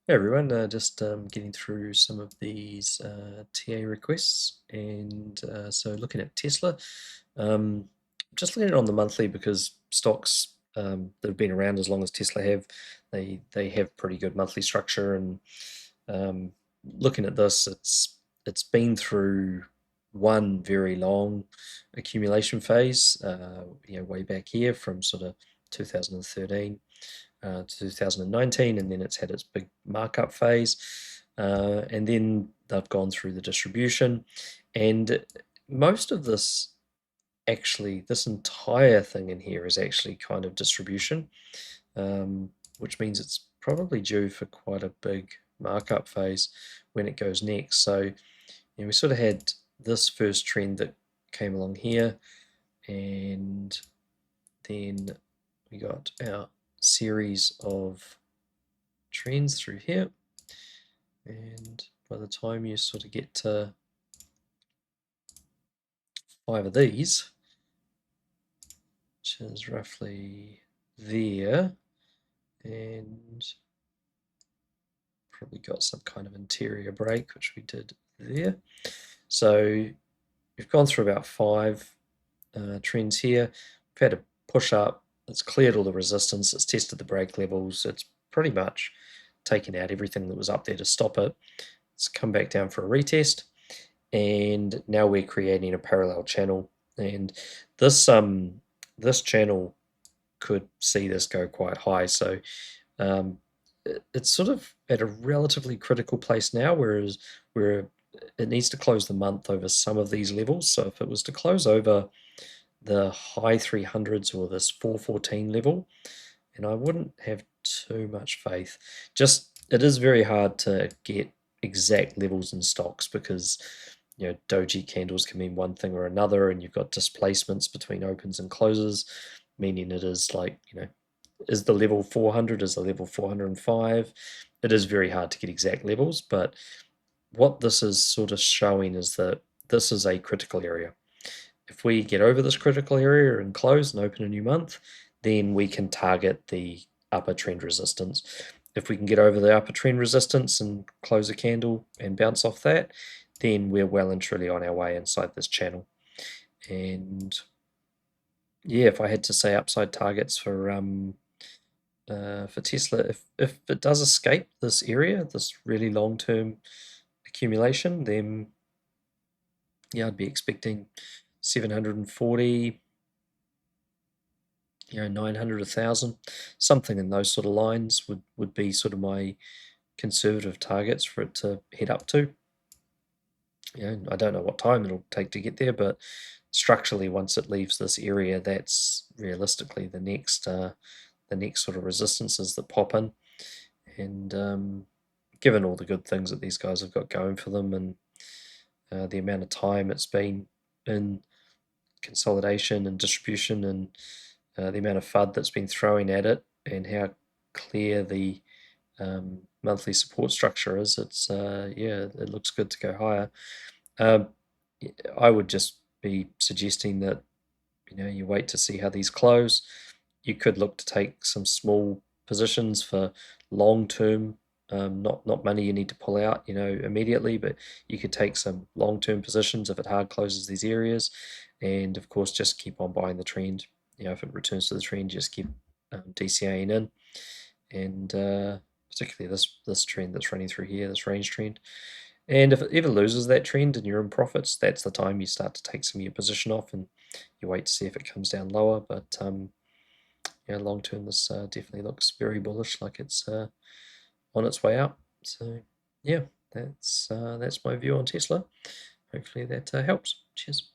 Hey everyone, just getting through some of these TA requests, and so looking at Tesla, just looking at it on the monthly because stocks that have been around as long as Tesla have, they have pretty good monthly structure. And um, looking at this, it's been through one very long accumulation phase, way back here from sort of 2013 to 2019, and then it's had its big markup phase, and then they've gone through the distribution, and most of this actually, this entire thing in here is actually kind of distribution, which means it's probably due for quite a big markup phase when it goes next. So we sort of had this first trend that came along here, and then we got our series of trends through here, and by the time you sort of get to 5 of these, which is roughly there, and probably got some kind of interior break, which we did there. So we've gone through about 5 trends here. We've had a push up, it's cleared all the resistance, it's tested the break levels, it's pretty much taken out everything that was up there to stop it. It's come back down for a retest, and now we're creating a parallel channel, and this channel could see this go quite high. So um, it's sort of at a relatively critical place now, whereas where it needs to close the month over some of these levels. So if it was to close over the high 300s or this 414 level, and I wouldn't have too much faith. Just it is very hard to get exact levels in stocks because doji candles can mean one thing or another, and you've got displacements between opens and closes, meaning it is like, is the level 400, is the level 405? It is very hard to get exact levels, but what this is sort of showing is that this is a critical area. If we get over this critical area and close and open a new month, then we can target the upper trend resistance. If we can get over the upper trend resistance and close a candle and bounce off that, then we're well and truly on our way inside this channel. And yeah, if I had to say upside targets for Tesla, if it does escape this area, this really long-term accumulation, then yeah, I'd be expecting 740, 900, 1,000, something in those sort of lines would be sort of my conservative targets for it to head up to. I don't know what time it'll take to get there, but structurally, once it leaves this area, that's realistically the next sort of resistances that pop in. And given all the good things that these guys have got going for them, and the amount of time it's been in consolidation and distribution, and the amount of FUD that's been thrown at it, and how clear the monthly support structure is, it's yeah, it looks good to go higher. Um, I would just be suggesting that you wait to see how these close. You could look to take some small positions for long term, not money you need to pull out immediately, but you could take some long term positions if it hard closes these areas, and of course just keep on buying the trend. If it returns to the trend, just keep DCAing in, and particularly this trend that's running through here, this range trend. And if it ever loses that trend and you're in profits, that's the time you start to take some of your position off, and you wait to see if it comes down lower. But long term, this definitely looks very bullish, like it's on its way out. So yeah, that's my view on Tesla. Hopefully that helps. Cheers.